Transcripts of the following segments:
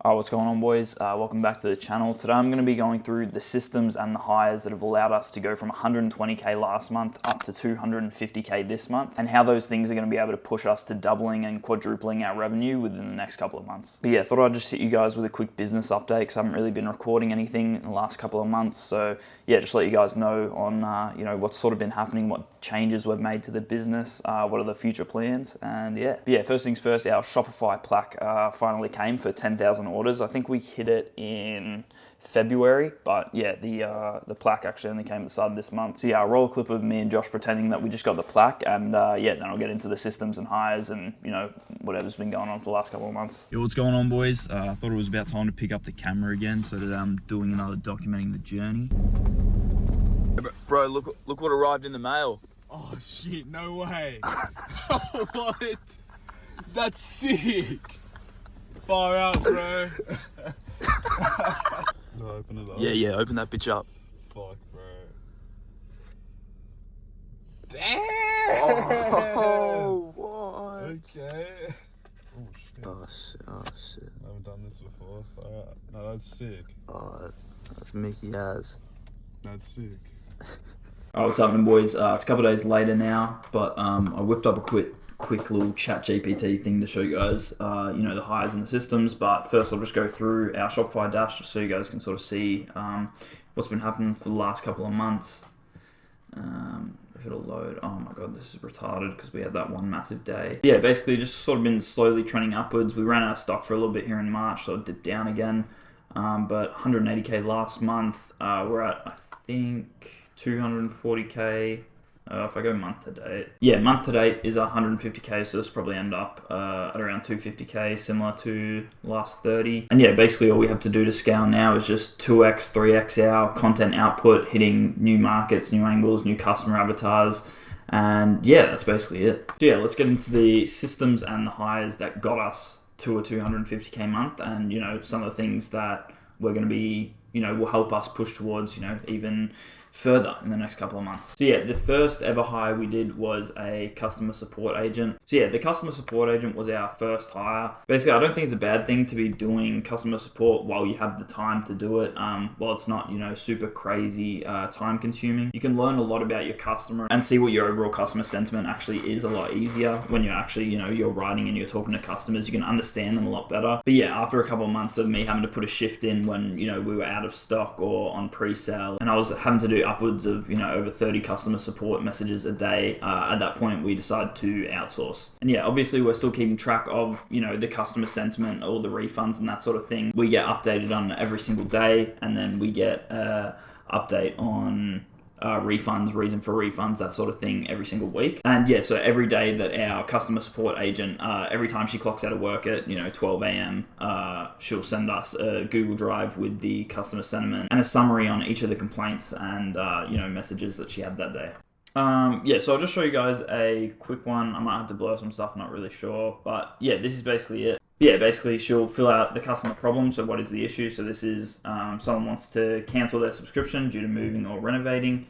What's going on, boys? Welcome back to the channel. Today I'm going to be going through the systems and the hires that have allowed us to go from 120k last month up to 250k this month, and how those things are going to be able to push us to doubling and quadrupling our revenue within the next couple of months. But yeah, thought I'd just hit you guys with a quick business update because I haven't really been recording anything in the last couple of months. So yeah, just let you guys know on what's sort of been happening, what changes we've made to the business, what are the future plans, and yeah. First things first, our Shopify plaque finally came for 10,000 orders. I think we hit it in February, but yeah, the plaque actually only came at the start of this month. So yeah, I'll roll a clip of me and Josh pretending that we just got the plaque, and then I'll get into the systems and hires and whatever's been going on for the last couple of months. Yo, what's going on, boys? I thought it was about time to pick up the camera again so that I'm doing another documenting the journey. Bro, look what arrived in the mail. Oh shit, no way. What? That's sick. Far out, bro. No, open it up. Yeah, open that bitch up. Fuck, bro. Damn! Oh, what? Okay. Oh shit. Oh shit. I haven't done this before. Far out. No, that's sick. Oh, that's Mickey Has. That's sick. What's happening, boys? It's a couple of days later now, but I whipped up a quick little chat GPT thing to show you guys, the hires and the systems. But first I'll just go through our Shopify dash just so you guys can sort of see what's been happening for the last couple of months. If it'll load. Oh my god, this is retarded because we had that one massive day. Yeah, basically just sort of been slowly trending upwards. We ran out of stock for a little bit here in March, so it dipped down again. But 180k last month. We're at, I think, 240k. If I go month to date. Yeah, month to date is 150k, so this will probably end up at around 250k, similar to last 30. And yeah, basically all we have to do to scale now is just 2x, 3x our content output, hitting new markets, new angles, new customer avatars. And yeah, that's basically it. So yeah, let's get into the systems and the hires that got us to a 250k month, and some of the things that we're going to be, will help us push towards, even further in the next couple of months. So yeah, the first ever hire we did was a customer support agent. So yeah, the customer support agent was our first hire. Basically, I don't think it's a bad thing to be doing customer support while you have the time to do it. While it's not, super crazy time consuming. You can learn a lot about your customer and see what your overall customer sentiment actually is a lot easier when you're actually, you're writing and you're talking to customers. You can understand them a lot better. But yeah, after a couple of months of me having to put a shift in when, we were out of stock or on pre-sale, and I was having to do upwards of over 30 customer support messages a day, at that point we decided to outsource. And yeah, obviously we're still keeping track of the customer sentiment, all the refunds and that sort of thing. We get updated on every single day, and then we get update on refunds, reason for refunds, that sort of thing every single week. And yeah, so every day that our customer support agent, every time she clocks out of work at 12 a.m, she'll send us a Google Drive with the customer sentiment and a summary on each of the complaints and messages that she had that day. So I'll just show you guys a quick one. I might have to blur some stuff, I'm not really sure, but yeah, this is basically it. Yeah, basically she'll fill out the customer problem. So what is the issue? So this is someone wants to cancel their subscription due to moving or renovating.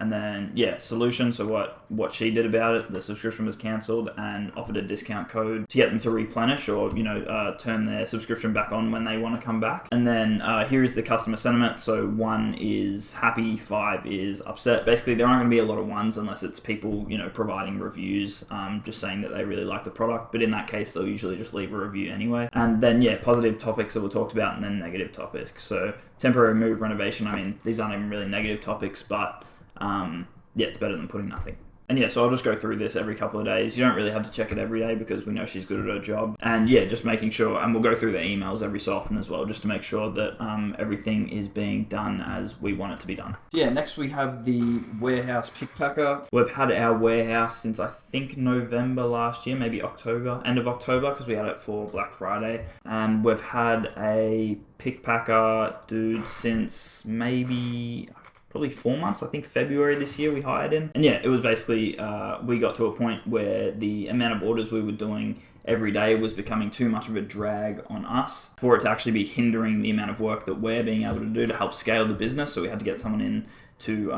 And then, yeah, solution. So what she did about it, the subscription was cancelled and offered a discount code to get them to replenish or, turn their subscription back on when they want to come back. And then here is the customer sentiment. So 1 is happy, 5 is upset. Basically, there aren't going to be a lot of 1s unless it's people, providing reviews, just saying that they really like the product. But in that case, they'll usually just leave a review anyway. And then, yeah, positive topics that we talked about, and then negative topics. So temporary move, renovation. I mean, these aren't even really negative topics, but it's better than putting nothing. And yeah, so I'll just go through this every couple of days. You don't really have to check it every day because we know she's good at her job. And yeah, just making sure, and we'll go through the emails every so often as well, just to make sure that everything is being done as we want it to be done. Yeah, next we have the warehouse pick packer. We've had our warehouse since I think November last year, maybe October, end of October, because we had it for Black Friday. And we've had a pick packer dude since maybe probably 4 months. I think February this year we hired him. And yeah, it was basically, we got to a point where the amount of orders we were doing every day was becoming too much of a drag on us for it to actually be hindering the amount of work that we're being able to do to help scale the business. So we had to get someone in to,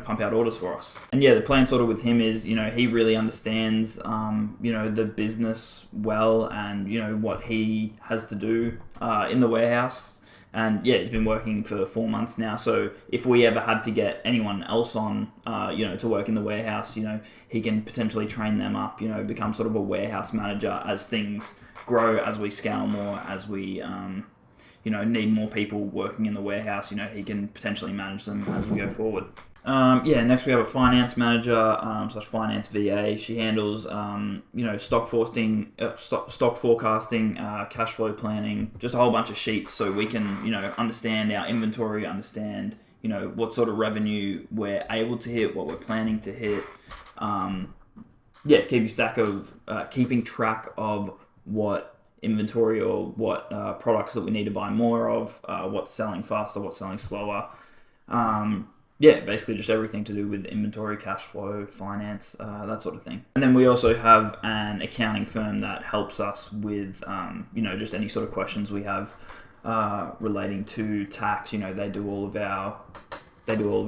pump out orders for us. And yeah, the plan sort of with him is, he really understands, the business well and, what he has to do in the warehouse. And yeah, it's been working for 4 months now. So if we ever had to get anyone else on, to work in the warehouse, he can potentially train them up, become sort of a warehouse manager as things grow, as we scale more, as we, need more people working in the warehouse. He can potentially manage them as we go forward. Next we have a finance manager / finance VA. She handles, stock forecasting, cash flow planning, just a whole bunch of sheets so we can, understand our inventory, understand, what sort of revenue we're able to hit, what we're planning to hit. Keeping track of what inventory or what products that we need to buy more of, what's selling faster, what's selling slower. Basically just everything to do with inventory, cash flow, finance, that sort of thing. And then we also have an accounting firm that helps us with, just any sort of questions we have relating to tax. They do all of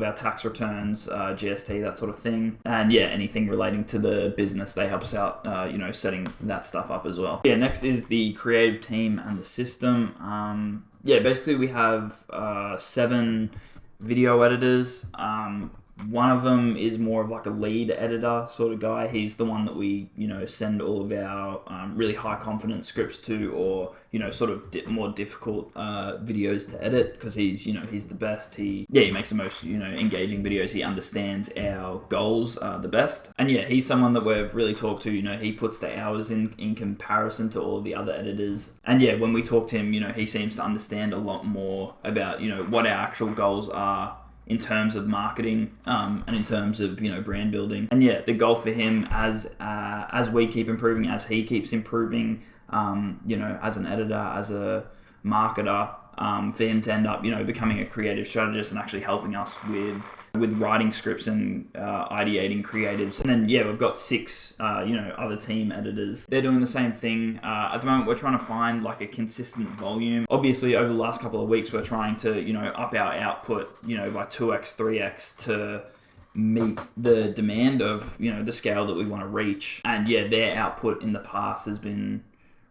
our tax returns, GST, that sort of thing. And yeah, anything relating to the business, they help us out, setting that stuff up as well. Yeah, next is the creative team and the system. Basically we have 7 video editors. One of them is more of like a lead editor sort of guy. He's the one that we, send all of our really high confidence scripts to, or, sort of more difficult videos to edit, because he's the best. He makes the most, engaging videos. He understands our goals the best. And yeah, he's someone that we've really talked to. He puts the hours in comparison to all the other editors. And yeah, when we talk to him, he seems to understand a lot more about, what our actual goals are in terms of marketing, and in terms of, brand building. And yeah, the goal for him as we keep improving, as he keeps improving, as an editor, as a marketer, for him to end up, becoming a creative strategist and actually helping us with writing scripts and ideating creatives. And then yeah, we've got 6 other team editors. They're doing the same thing. At the moment we're trying to find like a consistent volume. Obviously over the last couple of weeks we're trying to up our output by 2x 3x to meet the demand of the scale that we want to reach. And yeah, their output in the past has been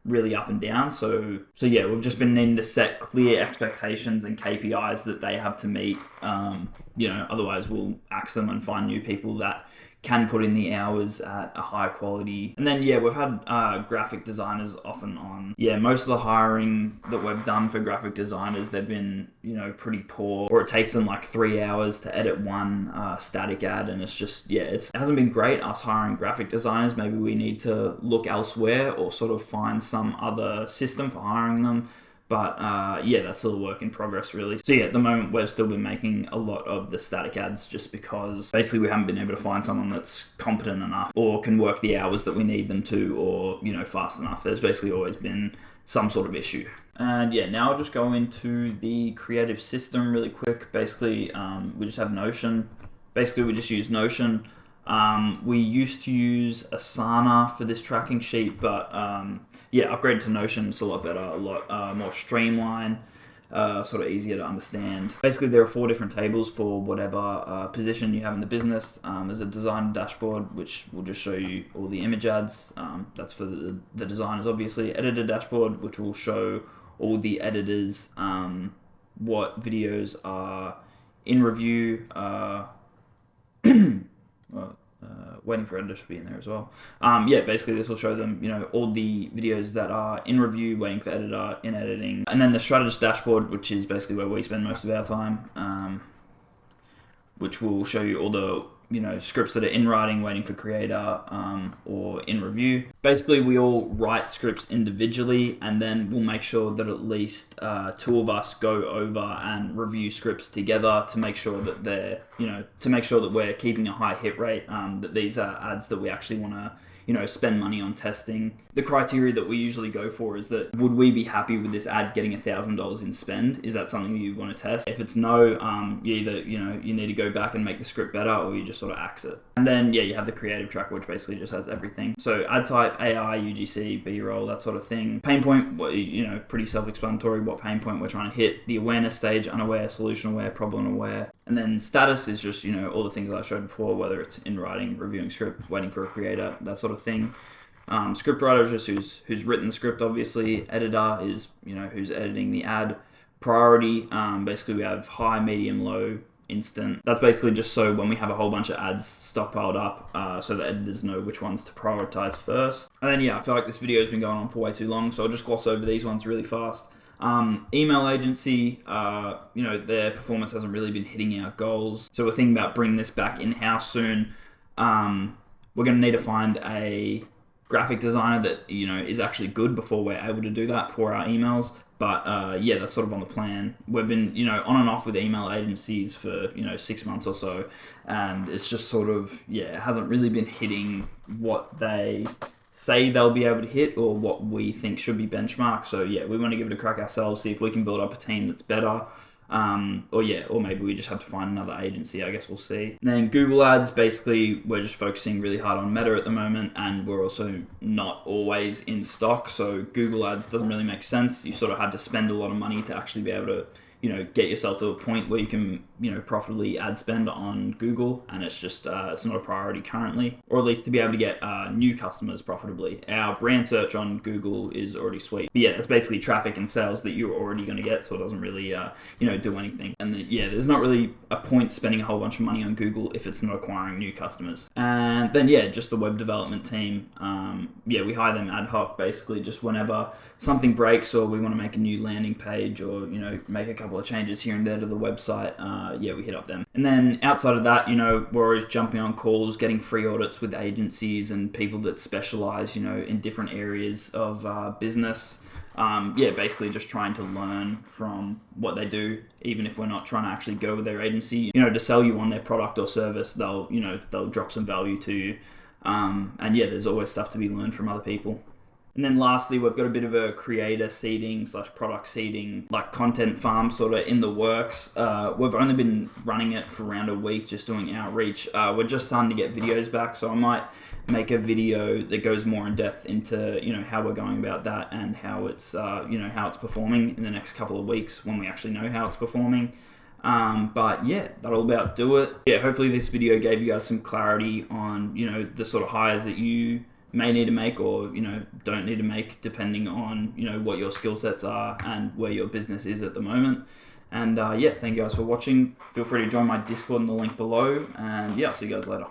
really up and down. So yeah, we've just been needing to set clear expectations and KPIs that they have to meet. Otherwise we'll axe them and find new people that can put in the hours at a high quality. And then yeah, we've had graphic designers off and on. Yeah, most of the hiring that we've done for graphic designers, they've been pretty poor, or it takes them like 3 hours to edit one static ad, and it's just it hasn't been great us hiring graphic designers. Maybe we need to look elsewhere or sort of find some other system for hiring them. But that's still a work in progress, really. So yeah, at the moment we've still been making a lot of the static ads just because basically we haven't been able to find someone that's competent enough or can work the hours that we need them to, or fast enough. There's basically always been some sort of issue. And yeah, now I'll just go into the creative system really quick. Basically, we just have Notion. Basically, we just use Notion. We used to use Asana for this tracking sheet, but upgraded to Notion. It's a lot better, a lot more streamlined, sort of easier to understand. Basically, there are 4 different tables for whatever position you have in the business. There's a design dashboard, which will just show you all the image ads. That's for the designers, obviously. Editor dashboard, which will show all the editors what videos are in review. Waiting for editor should be in there as well. Basically this will show them, all the videos that are in review, waiting for editor, in editing. And then the strategist dashboard, which is basically where we spend most of our time, which will show you all the scripts that are in writing, waiting for creator, or in review. Basically, we all write scripts individually, and then we'll make sure that at least 2 of us go over and review scripts together to make sure that we're keeping a high hit rate, that these are ads that we actually want to spend money on testing. The criteria that we usually go for is that, would we be happy with this ad getting $1,000 in spend? Is that something you want to test? If it's no, you either, you need to go back and make the script better, or you just sort of axe it. And then, you have the creative tracker, which basically just has everything. So ad type, AI, UGC, B-roll, that sort of thing. Pain point, pretty self-explanatory what pain point we're trying to hit. The awareness stage, unaware, solution aware, problem aware. And then status is just, all the things that I showed before, whether it's in writing, reviewing script, waiting for a creator, that sort of thing. Script writer is just who's written the script, obviously. Editor is, who's editing the ad. Priority, basically we have high, medium, low, instant. That's basically just so when we have a whole bunch of ads stockpiled up, so the editors know which ones to prioritize first. And then I feel like this video has been going on for way too long, so I'll just gloss over these ones really fast. Email agency, their performance hasn't really been hitting our goals, so we're thinking about bringing this back in-house soon. We're going to need to find a graphic designer that is actually good before we're able to do that for our emails. But that's sort of on the plan. We've been on and off with email agencies for 6 months or so, and it's just sort of it hasn't really been hitting what they say they'll be able to hit or what we think should be benchmarked. So we want to give it a crack ourselves, see if we can build up a team that's better. Or maybe we just have to find another agency. I guess we'll see. And then Google Ads, basically we're just focusing really hard on Meta at the moment, and we're also not always in stock, so Google Ads doesn't really make sense. You sort of have to spend a lot of money to actually be able to get yourself to a point where you can profitably ad spend on Google, and it's just it's not a priority currently, or at least to be able to get new customers profitably. Our brand search on Google is already sweet, but it's basically traffic and sales that you're already going to get, so it doesn't really do anything. And then, there's not really a point spending a whole bunch of money on Google if it's not acquiring new customers. And then just the web development team, we hire them ad hoc, basically just whenever something breaks or we want to make a new landing page or make a couple of changes here and there to the website, we hit up them. And then outside of that, we're always jumping on calls, getting free audits with agencies and people that specialize, in different areas of business. Basically just trying to learn from what they do, even if we're not trying to actually go with their agency. To sell you on their product or service, they'll drop some value to you. There's always stuff to be learned from other people. And then lastly, we've got a bit of a creator seeding / product seeding, like content farm sort of in the works. We've only been running it for around a week, just doing outreach. We're just starting to get videos back, so I might make a video that goes more in depth into, how we're going about that and how it's, how it's performing in the next couple of weeks when we actually know how it's performing. That'll about do it. Hopefully this video gave you guys some clarity on, the sort of hires that you may need to make or don't need to make, depending on what your skill sets are and where your business is at the moment. And thank you guys for watching. Feel free to join my Discord in the link below, and I'll see you guys later.